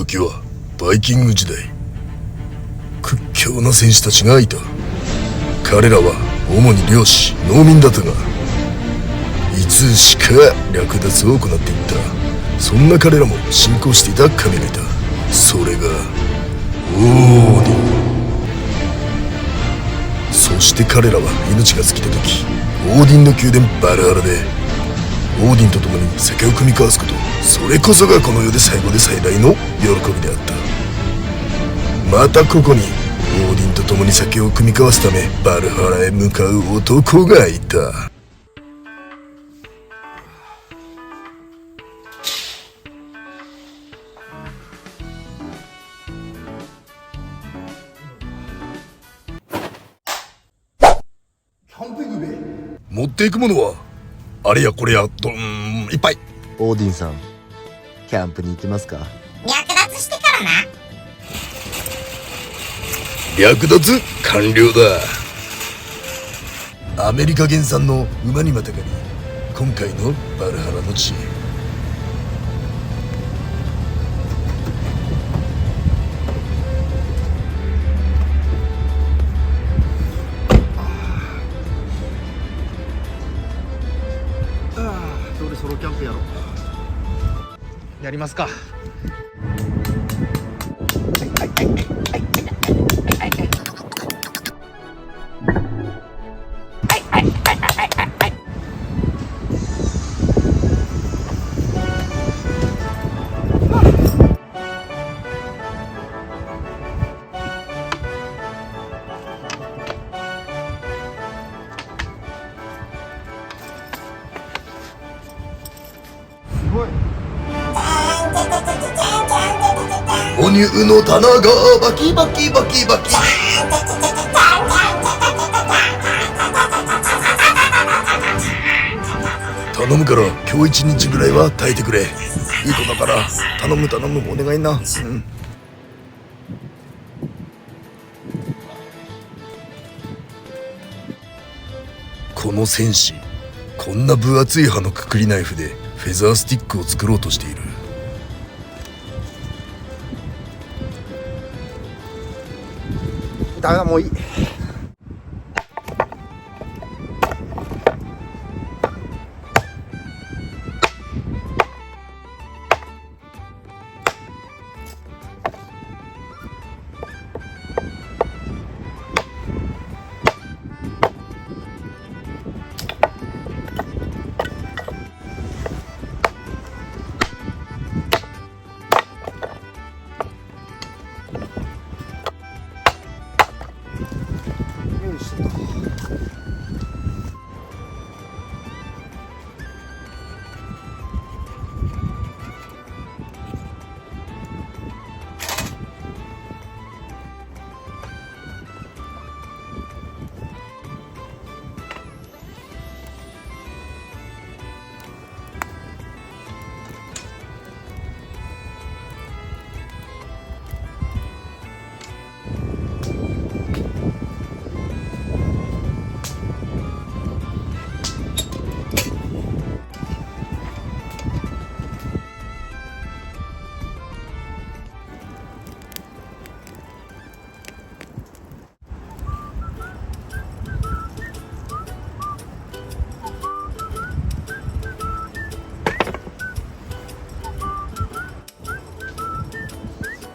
時はバイキング時代、屈強な戦士たちがいた。彼らは主に漁師、農民だったが、いつしか略奪を行っていった。そんな彼らも信仰していた神がいた。それがオーディン。そして彼らは命が尽きた時、オーディンの宮殿バルハラでオーディンと共に酒を酌み交わすこと、それこそがこの世で最後で最大の喜びであった。またここにオーディンと共に酒を酌み交わすためバルハラへ向かう男がいた。持っていくものはあれやこれやいっぱい。オーディンさん、キャンプに行きますか？略奪してからな。略奪完了だ。アメリカ原産の馬にまたがり、今回のバルハラの地へ。俺ソロキャンプやろう。やりますか。お乳の棚がバキバキバキバキ。頼むから今日一日ぐらいは耐えてくれ。いい子だから頼むお願いな。この戦士、こんな分厚い刃のくくりナイフでフェザースティックを作ろうとしている。ダメだ、もういい。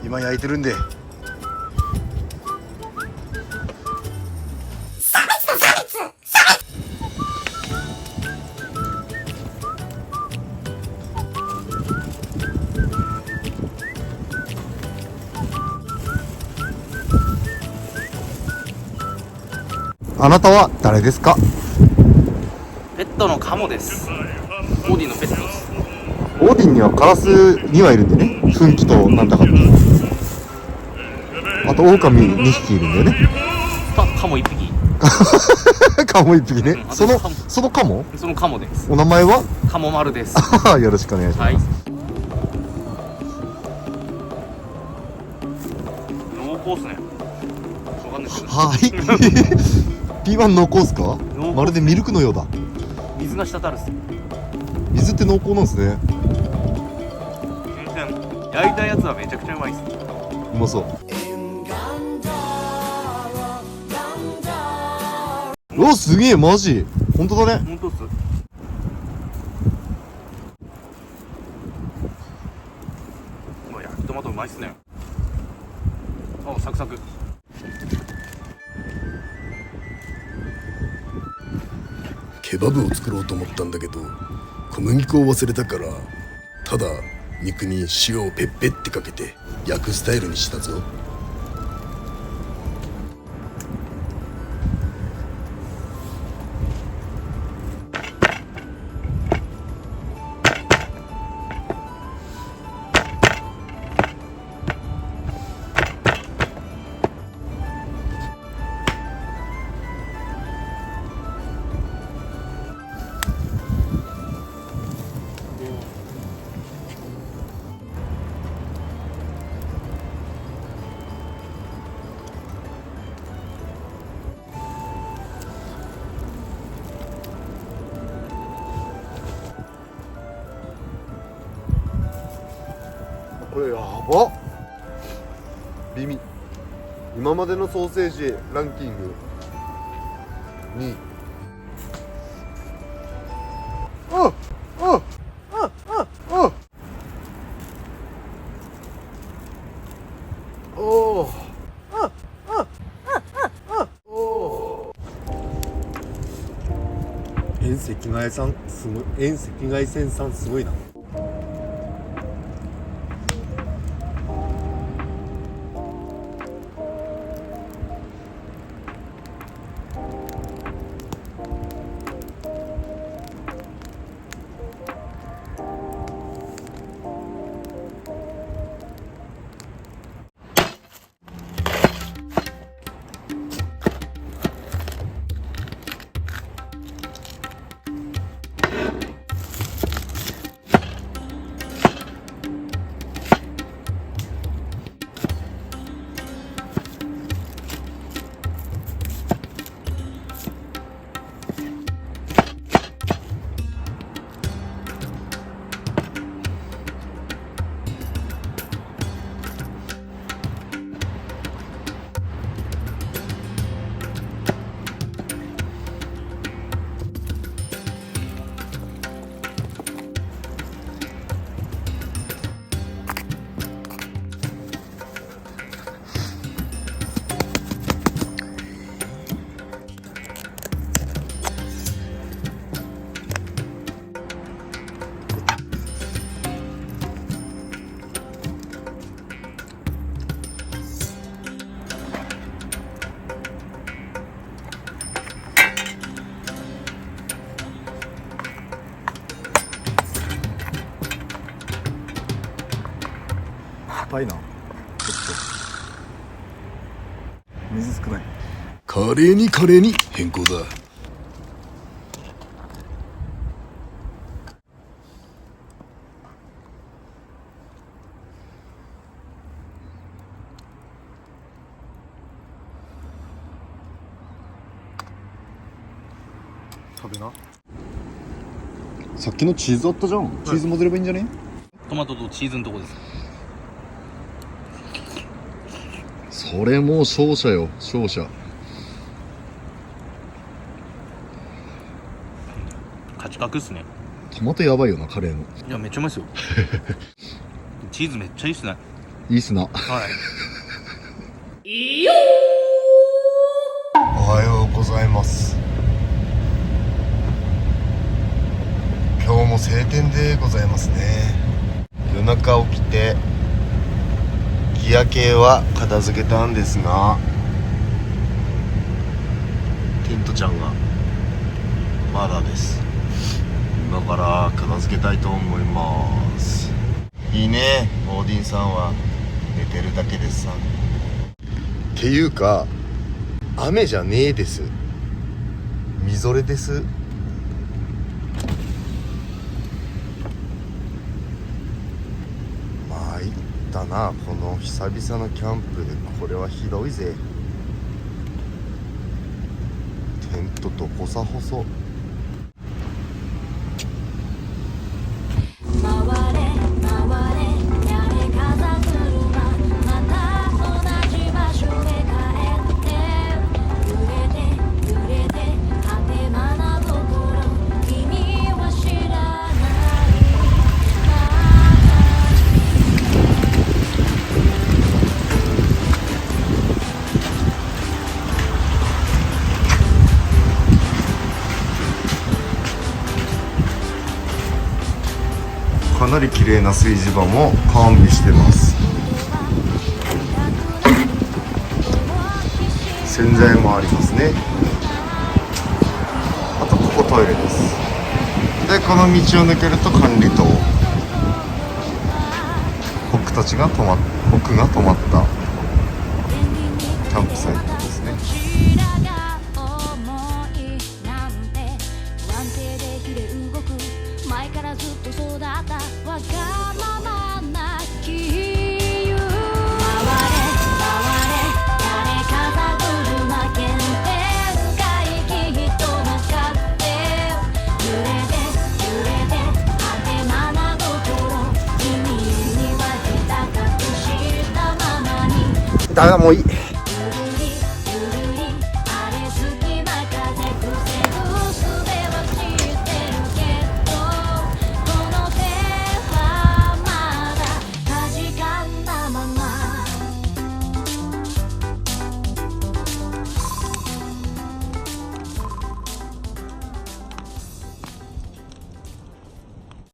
今焼いてるんで。あなたは誰ですか？ペットのカモです。オーディのペットです。オーディンにはカラス2羽いるんでね。奮起となんだかって。あと狼2匹いるんだよね。カモ1匹。カモ1匹ね。そのカモ？そのカモです。お名前は？カモ丸です。よろしくお願いします。はい。濃厚っすね。わかんないけど。はい。ピーマン濃厚っすか？まるでミルクのようだ。水が滴るっす。水って濃厚なんですね。全然。焼いたやつはめちゃくちゃうまいっす。うまそう。うわ、すげえ、マジ本当だね。ほんとっす。うわ、焼きトマトうまいっすね。あ、サクサク。ケバブを作ろうと思ったんだけど小麦粉を忘れたからただ肉に塩をペッペってかけて焼くスタイルにしたぞ。これやばっ。美味。今までのソーセージランキング2位。あああああおおあああおお。遠赤外線すごい。遠赤外線さんすごいな。高いな。ちょっと水少ない。カレーにカレーに変更だ。食べな。さっきのチーズあったじゃん。チーズ混ぜればいいんじゃね？トマトとチーズのとこです。それもう勝者よ、勝者。勝ち確っすね。トマトやばいよな、カレーの。いや、めっちゃうまいっすよ。チーズめっちゃいいっすね。いいっすな。はい。おはようございます。今日も晴天でございますね。夜中起きてギア系は片付けたんですが、テントちゃんがまだです。今から片付けたいと思います。いいね、オーディンさんは寝てるだけでさ。っていうか雨じゃねえです。みぞれです。参ったな、この久々のキャンプで。これはひどいぜ。テントと細細。回れ回れ誰かり綺麗な炊事場も完備してます。洗剤もありますね。あとここトイレです。でこの道を抜けると管理棟、僕が泊まったキャンプサイトですね。ダメだ、もういい。